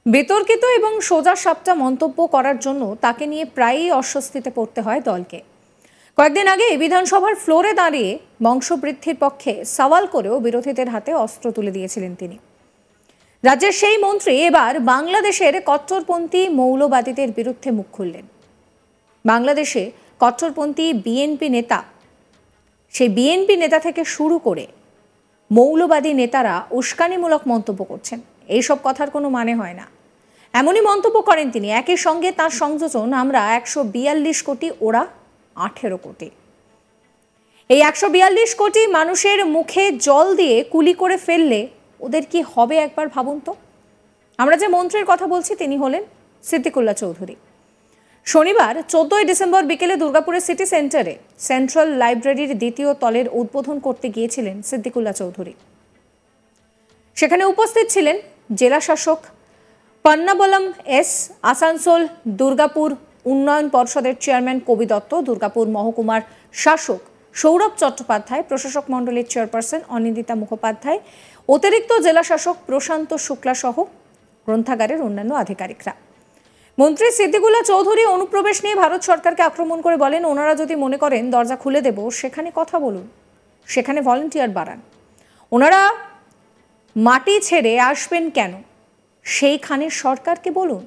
বিতর্কিত এবং সোজা সাপটা মন্তব্য করার জন্য তাকে নিয়ে প্রায়ই অস্বস্তিতে পড়তে হয় দলকে। কয়েকদিন আগে বিধানসভার ফ্লোরে দাঁড়িয়ে বংশবৃদ্ধির পক্ষে সওয়াল করেও বিরোধীদের হাতে অস্ত্র তুলে দিয়েছিলেন তিনি। রাজ্যের সেই মন্ত্রী এবার বাংলাদেশের কট্টরপন্থী মৌলবাদীদের বিরুদ্ধে মুখ খুললেন। বাংলাদেশে কট্টরপন্থী বিএনপি নেতা, সেই বিএনপি নেতা থেকে শুরু করে মৌলবাদী নেতারা উস্কানিমূলক মন্তব্য করছেন। এইসব কথার কোনো মানে হয় না, এমনই মন্তব্য করেন তিনি। একই সঙ্গে তার সংযোজন, আমরা 142 কোটি, ওরা 18 কোটি। এই 142 কোটি মানুষের মুখে জল দিয়ে কুলি করে ফেললে ওদের কি হবে একবার ভাবুন তো। আমরা যে মন্ত্রীর কথা বলছি তিনি হলেন সিদ্দিকুল্লাহ চৌধুরী। শনিবার 14 ডিসেম্বর বিকেলে দুর্গাপুরের সিটি সেন্টারে সেন্ট্রাল লাইব্রেরির দ্বিতীয় তলের উদ্বোধন করতে গিয়েছিলেন সিদ্দিকুল্লাহ চৌধুরী। সেখানে উপস্থিত ছিলেন জেলা শাসক পন্নাবলম এস, আসানসোল দুর্গাপুর উন্নয়ন পর্ষদের চেয়ারম্যান কবি দত্ত, দুর্গাপুর মহকুমার শাসক সৌরভ চট্টোপাধ্যায়, প্রশাসক মণ্ডলীর চেয়ারপারসন অনিন্দিতা মুখোপাধ্যায়, অতিরিক্ত জেলা শাসক প্রশান্ত শুক্লা সহ গ্রন্থাগারের অন্যান্য আধিকারিকরা। মন্ত্রী সিদ্দিকুল্লাহ চৌধুরী অনুপ্রবেশ নিয়ে ভারত সরকারকে আক্রমণ করে বলেন, ওনারা যদি মনে করেন দরজা খুলে দেব, সেখানে কথা বলুন, সেখানে ভলেন্টিয়ার বাড়ান। ওনারা মাটি ছেড়ে আসবেন কেন, সেইখানে সরকারকে বলুন।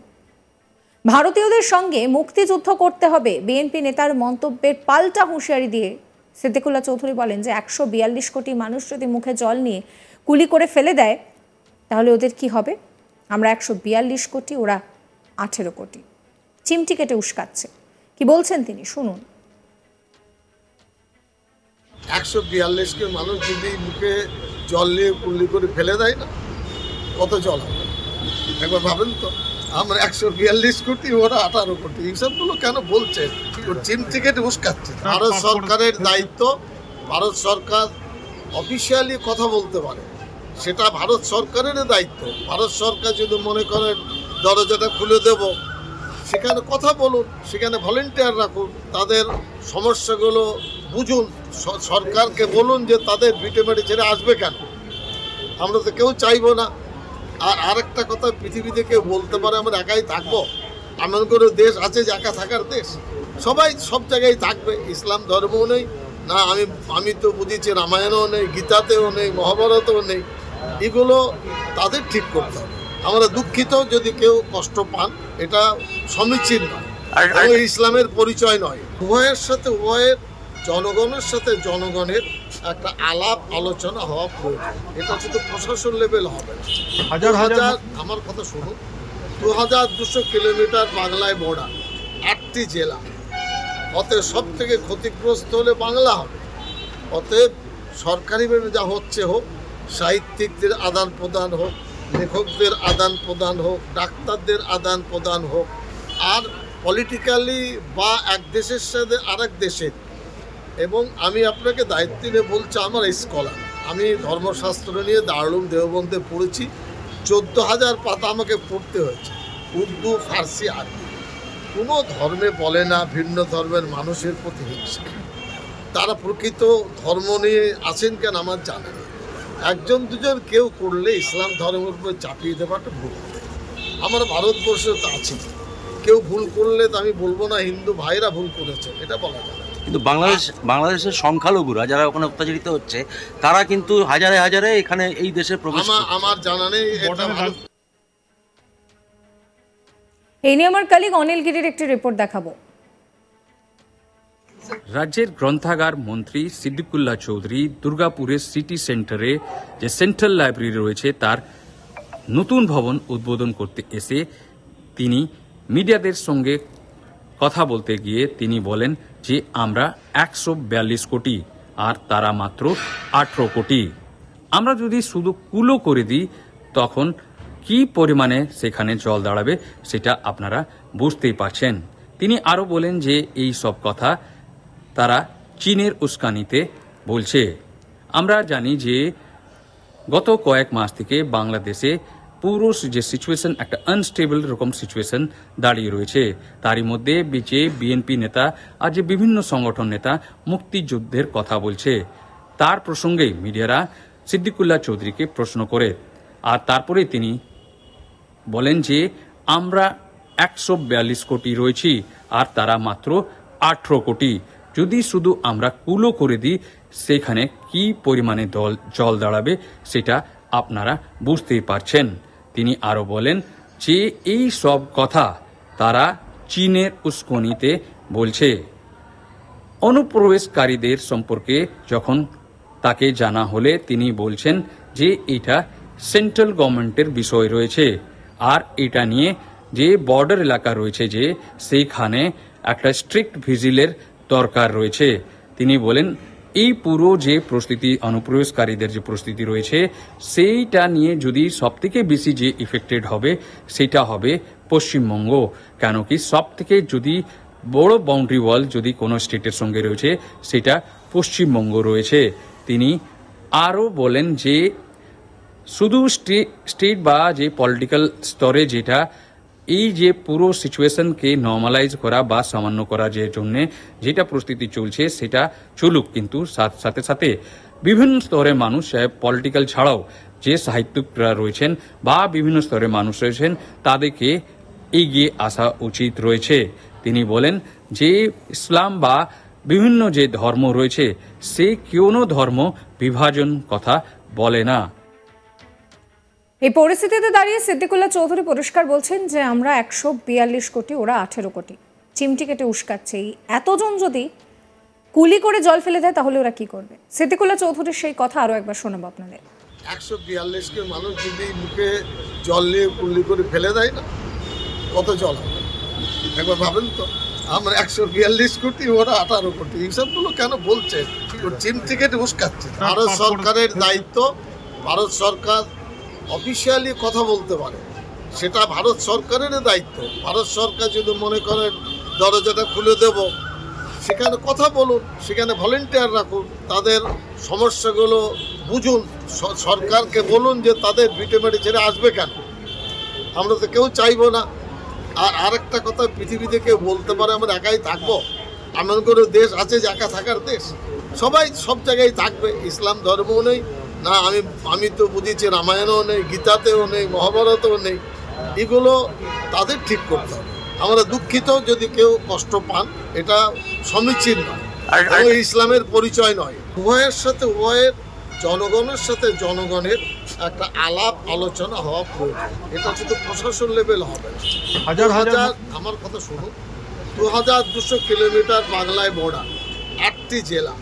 ভারতীয়দের সঙ্গে মুক্তিযুদ্ধ করতে হবে। বিএনপি নেতার মন্তব্যের পাল্টা হুঁশিয়ারি দিয়ে সিদ্দিকুল্লাহ চৌধুরী বলেন যে 142 কোটি মানুষ যদি মুখে জল নিয়ে কুলি করে ফেলে দেয় তাহলে ওদের কি হবে। আমরা 142 কোটি, ওরা 18 কোটি। চিমটি কেটে উস্কাচ্ছে। কি বলছেন তিনি, শুনুন। 142 কে মানুষ যদি মুখে জল নিয়ে কুলি করে ফেলে দেয় না, কত জল হবে একবার ভাবেন তো। আমরা 142 কোটি, ওরা 18 কোটি। এইসবগুলো কেন বলছে? চিমটি কেটে উস্কাচ্ছে। ভারত সরকারের দায়িত্ব, ভারত সরকার অফিসিয়ালি কথা বলতে পারে, সেটা ভারত সরকারের দায়িত্ব। ভারত সরকার যদি মনে করেন দরজাটা খুলে দেব, সেখানে কথা বলুন, সেখানে ভলেন্টিয়ার রাখুন, তাদের সমস্যাগুলো বুঝুন, সরকারকে বলুন যে তাদের ভিটে মেটে ছেড়ে আসবে কেন। আমরা তো কেউ চাইবো না। আর আরেকটা কথা, পৃথিবীতে কেউ বলতে পারে আমরা একাই থাকবো? এমন কোনো দেশ আছে যে একা থাকার দেশ? সবাই সব জায়গায় থাকবে। ইসলাম ধর্মও নেই না, আমি তো বুঝেছি রামায়ণও নেই, গীতাতেও নেই, মহাভারতেও নেই। এগুলো তাদের ঠিক করতে হবে। আমরা দুঃখিত যদি কেউ কষ্ট পান, এটা সমীচীন নয়, ইসলামের পরিচয় নয়। উভয়ের সাথে উভয়ের, জনগণের সাথে জনগণের একটা আলাপ আলোচনা হওয়া প্রয়োজন। এটা শুধু প্রশাসন লেভেল হবে না। আমার কথা শুনুন, 2200 কিলোমিটার বাংলায় বর্ডার, 8টি জেলা। অতএব সব থেকে ক্ষতিগ্রস্ত হলে বাংলা হবে। অতএব সরকারিভাবে যা হচ্ছে হোক, সাহিত্যিকদের আদান প্রদান হোক, লেখকদের আদান প্রদান হোক, ডাক্তারদের আদান প্রদান হোক। আর পলিটিক্যালি বা এক দেশের সাথে আরেক দেশের, এবং আমি আপনাকে দায়িত্ব নিয়ে বলছি, আমার স্কলার, আমি ধর্মশাস্ত্র নিয়ে দারুল দেওবন্দে পড়েছি। 14,000 পাতা আমাকে পড়তে হয়েছে, উর্দু, ফার্সি, আরবি। কোনো ধর্মে বলে না ভিন্ন ধর্মের মানুষের প্রতি হিংসা। তারা প্রকৃত ধর্ম নিয়ে আছেন কেন আমার জানা নেই। একজন দুজন কেউ করলে ইসলাম ধর্মের উপর চাপিয়ে দেওয়াটা ভুল হবে। আমার ভারতবর্ষে তো আছি, কেউ ভুল করলে তো আমি বলবো না হিন্দু ভাইরা ভুল করেছে, এটা বলা যায় না। কিন্তু বাংলাদেশের সংখ্যালঘুরা যারা ওখানে অত্যাচারিত হচ্ছে, তারা কিন্তু হাজারে হাজারে এখানে এই দেশে প্রবেশ করছে। আমার জানা নেই। এই নিয়ে আমার কলিগ অনিল গিরির একটি রিপোর্ট দেখাবো। রাজ্যের গ্রন্থাগার মন্ত্রী সিদ্দিকুল্লাহ চৌধুরী দুর্গাপুরের সিটি সেন্টারে যে সেন্ট্রাল লাইব্রেরি রয়েছে তার নতুন ভবন উদ্বোধন করতে এসে তিনি মিডিয়াদের সঙ্গে কথা বলতে গিয়ে তিনি বলেন যে আমরা 142 কোটি আর তারা মাত্র 18 কোটি। আমরা যদি শুধু কুলো করে দিই তখন কি পরিমাণে সেখানে জল দাঁড়াবে সেটা আপনারা বুঝতেই পারছেন। তিনি আরও বলেন যে এই সব কথা তারা চীনের উস্কানিতে বলছে। আমরা জানি যে গত কয়েক মাস থেকে বাংলাদেশে পুরো যে সিচুয়েশন, একটা আনস্টেবল রকম সিচুয়েশন দাঁড়িয়ে রয়েছে। তারই মধ্যে বিএনপি নেতা আর যে বিভিন্ন সংগঠন নেতা মুক্তিযুদ্ধের কথা বলছে। তার প্রসঙ্গেই মিডিয়ারা সিদ্দিকুল্লাহ চৌধুরীকে প্রশ্ন করে, আর তারপরে তিনি বলেন যে আমরা 142 কোটি রয়েছি আর তারা মাত্র 18 কোটি। যদি শুধু আমরা কুলো করে দিই সেখানে কি পরিমাণে জল দাঁড়াবে সেটা আপনারা বুঝতেই পারছেন। তিনি আরও বলেন যে এই সব কথা তারা চীনের উস্কানিতে বলছে। অনুপ্রবেশকারীদের সম্পর্কে যখন তাকে জানা হলে তিনি বলছেন যে এটা সেন্ট্রাল গভর্নমেন্টের বিষয় রয়েছে আর এটা নিয়ে যে বর্ডার এলাকা রয়েছে যে সেইখানে একটা স্ট্রিক্ট ভিজিলের দরকার রয়েছে। তিনি বলেন এই পুরো যে প্রস্তুতি অনুপ্রবেশকারীদের যে প্রস্তুতি রয়েছে সেইটা নিয়ে যদি সবথেকে বেশি যে ইফেক্টেড হবে সেটা হবে পশ্চিমবঙ্গ, কেন কি সবথেকে যদি বড় বাউন্ডারি ওয়াল যদি কোনো স্টেটের সঙ্গে রয়েছে সেটা পশ্চিমবঙ্গ রয়েছে। তিনি আরও বলেন যে শুধু স্টেট বা যে পলিটিক্যাল স্তরে যেটা এই যে পুরো সিচুয়েশনকে নর্মালাইজ করা বা সামান্য করার যে জন্যে যেটা প্রস্তুতি চলছে সেটা চলুক, কিন্তু সাথে সাথে বিভিন্ন স্তরের মানুষ পলিটিক্যাল ছাড়াও যে সাহিত্যিকরা রয়েছেন বা বিভিন্ন স্তরের মানুষ রয়েছেন তাদেরকে এগিয়ে আসা উচিত রয়েছে। তিনি বলেন যে ইসলাম বা বিভিন্ন যে ধর্ম রয়েছে সে কোনো ধর্ম বিভাজন কথা বলে না। এই পরিস্থিতিতে দাঁড়িয়ে সিদ্দিকুল্লাহ চৌধুরী পরিষ্কার বলছেন যে আমরা 142 কোটি, ওরা 18 কোটি। চিমটি কেটে উস্কাচ্ছে। এই এতজন যদি কুলি করে জল ফেলে দেয় তাহলে ওরা কি করবে? সিদ্দিকুল্লাহ চৌধুরীর সেই কথা আরো একবার শোনাবো আপনাদের। 142 কে মানুষ যদি মুখে জল নিয়ে কুলি করে ফেলে দেয় না, কত জল হবে একবার ভাবেন তো। আমরা 142 কোটি, ওরা 18 কোটি। এইসবগুলো কেন বলছে? চিমটি কেটে উস্কাচ্ছে। ভারত সরকারের দায়িত্ব, ভারত সরকার অফিসিয়ালি কথা বলতে পারে, সেটা ভারত সরকারের দায়িত্ব। ভারত সরকার যদি মনে করেন দরজাটা খুলে দেব, সেখানে কথা বলুন, সেখানে ভলেন্টিয়ার রাখুন, তাদের সমস্যাগুলো বুঝুন, সরকারকে বলুন যে তাদের ভিটেমারি ছেড়ে আসবে কেন। আমরা তো কেউ চাইবো না। আর আরেকটা কথা, পৃথিবীতে কেউ বলতে পারে আমরা একাই থাকবো? এমন কোনো দেশ আছে যে একা থাকার দেশ? সবাই সব জায়গায় থাকবে। ইসলাম ধর্মও নেই না, আমি তো বুঝেছি রামায়ণও নেই, গীতাতেও নেই, মহাভারতও নেই। এগুলো তাদের ঠিক করতে হবে। আমরা দুঃখিত যদি কেউ কষ্ট পান, এটা সমীচীন নয়, ইসলামের পরিচয় নয়। উভয়ের সাথে উভয়ের, জনগণের সাথে জনগণের একটা আলাপ আলোচনা হওয়া প্রয়োজন। এটা শুধু প্রশাসন লেভেল হবে। আমার কথা শুনুন, 2200 কিলোমিটার বাংলায় বর্ডার, 8টি জেলা,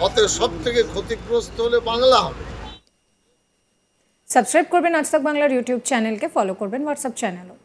অতএব সব থেকে ক্ষতিগ্রস্ত হলে বাংলা হবে। সাবস্ক্রাইব করবেন আজ তাক বাংলার ইউটিউব চ্যানেলকে, ফলো করবেন হোয়াটসঅ্যাপ চ্যানেলও।